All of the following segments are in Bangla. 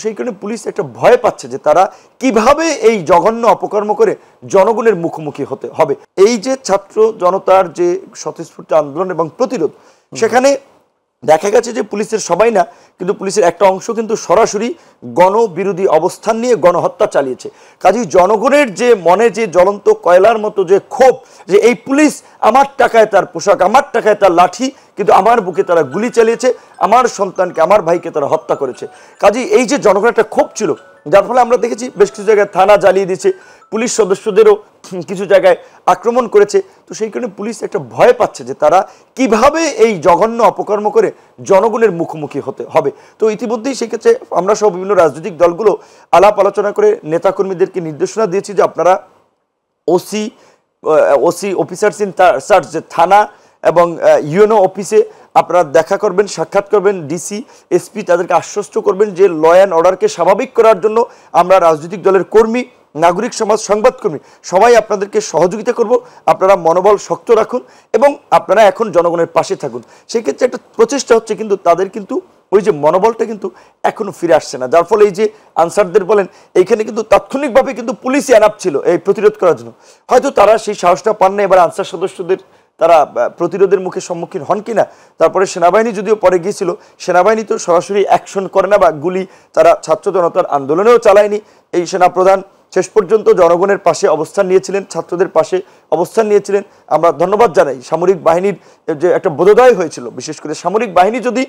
সেই কারণে পুলিশ একটা ভয় পাচ্ছে যে তারা কিভাবে এই জঘন্য অপকর্ম করে জনগণের মুখোমুখি হতে হবে। এই যে ছাত্র জনতার যে স্বতঃস্ফূর্ত আন্দোলন এবং প্রতিরোধ, সেখানে দেখা গেছে যে পুলিশের সবাই না, কিন্তু পুলিশের একটা অংশ কিন্তু সরাসরি গণবিরোধী অবস্থান নিয়ে গণহত্যা চালিয়েছে। কাজেই জনগণের যে মনে যে জ্বলন্ত কয়লার মতো যে ক্ষোভ, যে এই পুলিশ আমার টাকায় তার পোশাক, আমার টাকায় তার লাঠি, কিন্তু আমার বুকে তারা গুলি চালিয়েছে, আমার সন্তানকে, আমার ভাইকে তারা হত্যা করেছে। কাজেই এই যে জনগণের একটা ক্ষোভ ছিল, যার ফলে আমরা দেখেছি বেশ কিছু জায়গায় থানা জ্বালিয়ে দিয়েছে, পুলিশ সদস্যদেরও কিছু জায়গায় আক্রমণ করেছে। তো সেই কারণে পুলিশ একটা ভয় পাচ্ছে যে তারা কিভাবে এই জঘন্য অপকর্ম করে জনগণের মুখোমুখি হতে হবে। তো ইতিমধ্যেই সেক্ষেত্রে আমরা সব বিভিন্ন রাজনৈতিক দলগুলো আলাপ আলোচনা করে নেতাকর্মীদেরকে নির্দেশনা দিয়েছি যে আপনারা ওসি অফিসার্স ইন চার্জ যে থানা এবং ইউএনও অফিসে আপনারা দেখা করবেন, সাক্ষাৎ করবেন, ডিসি এসপি তাদেরকে আশ্বস্ত করবেন যে ল অ্যান্ড অর্ডারকে স্বাভাবিক করার জন্য আমরা রাজনৈতিক দলের কর্মী, নাগরিক সমাজ, সংবাদকর্মী সবাই আপনাদেরকে সহযোগিতা করব। আপনারা মনোবল শক্ত রাখুন এবং আপনারা এখন জনগণের পাশে থাকুন। সেক্ষেত্রে একটা প্রচেষ্টা হচ্ছে, কিন্তু তাদের কিন্তু ওই যে মনোবলটা কিন্তু এখনো ফিরে আসছে না, যার ফলে এই যে আনসারদের বলেন এইখানে কিন্তু তাৎক্ষণিকভাবে কিন্তু পুলিশই অ্যানাপ ছিল এই প্রতিরোধ করার জন্য। হয়তো তারা সেই সাহসটা পান না, এবার আনসার সদস্যদের তারা প্রতিরোধের মুখে সম্মুখীন হন কিনা। তারপরে সেনাবাহিনী যদিও পরে গিয়েছিল, সেনাবাহিনী তো সরাসরি অ্যাকশন করে না বা গুলি তারা ছাত্র জনতার আন্দোলনেও চালায়নি। এই সেনাপ্রধান শেষ পর্যন্ত জনগণের পাশে অবস্থান নিয়েছিলেন, ছাত্রদের পাশে অবস্থান নিয়েছিলেন। আমরা ধন্যবাদ জানাই সামরিক বাহিনীর যে একটা বোধোদয় হয়েছিল, বিশেষ করে সামরিক বাহিনী যদি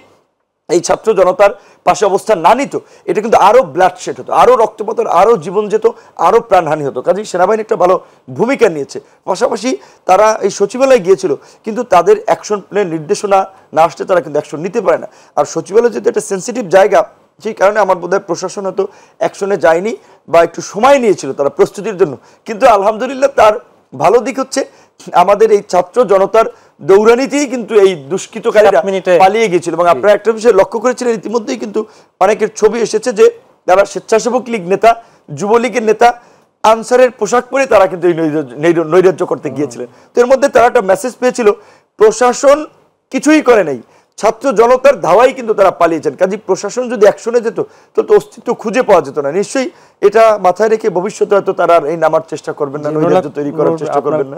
এই ছাত্র জনতার পাশে অবস্থান না নিত, এটা কিন্তু আরও ব্লাডশেড হতো, আরও রক্তপাত, আরও জীবন যেত, আরও প্রাণহানি হতো। কাজেই সেনাবাহিনী একটা ভালো ভূমিকা নিয়েছে। পাশাপাশি তারা এই সচিবালয়ে গিয়েছিল, কিন্তু তাদের অ্যাকশন প্ল্যানের নির্দেশনা না আসলে তারা কিন্তু অ্যাকশন নিতে পারে না। আর সচিবালয় যেহেতু একটা সেন্সিটিভ জায়গা, সেই কারণে আমার বোধহয় প্রশাসন হয়তো অ্যাকশনে যায়নি বা একটু সময় নিয়েছিল তারা প্রস্তুতির জন্য। কিন্তু আলহামদুলিল্লাহ তার ভালো দিক হচ্ছে আমাদের এই ছাত্র জনতার দৌড়ানিতেই কিন্তু এই দুষ্কৃতকারীরা পালিয়ে গিয়েছিল। এবং আপনারা একটা বিষয় লক্ষ্য করেছিলেন, ইতিমধ্যেই কিন্তু অনেকের ছবি এসেছে যে যারা স্বেচ্ছাসেবক লীগ নেতা, যুবলীগের নেতা আনসারের পোশাক পরে তারা কিন্তু এই নৈরাজ্য করতে গিয়েছিলেন। তো এর মধ্যে তারা একটা মেসেজ পেয়েছিল, প্রশাসন কিছুই করে নাই, ছাত্র জনতার ধাওয়াই কিন্তু তারা পালিয়েছেন। কাজে প্রশাসন যদি অ্যাকশনে যেত তো অস্তিত্ব খুঁজে পাওয়া যেত না। নিশ্চয়ই এটা মাথায় রেখে ভবিষ্যতে হয়তো তারা এই নামার চেষ্টা করবেন না, নৈরাজ্য তৈরি করার চেষ্টা করবেন না।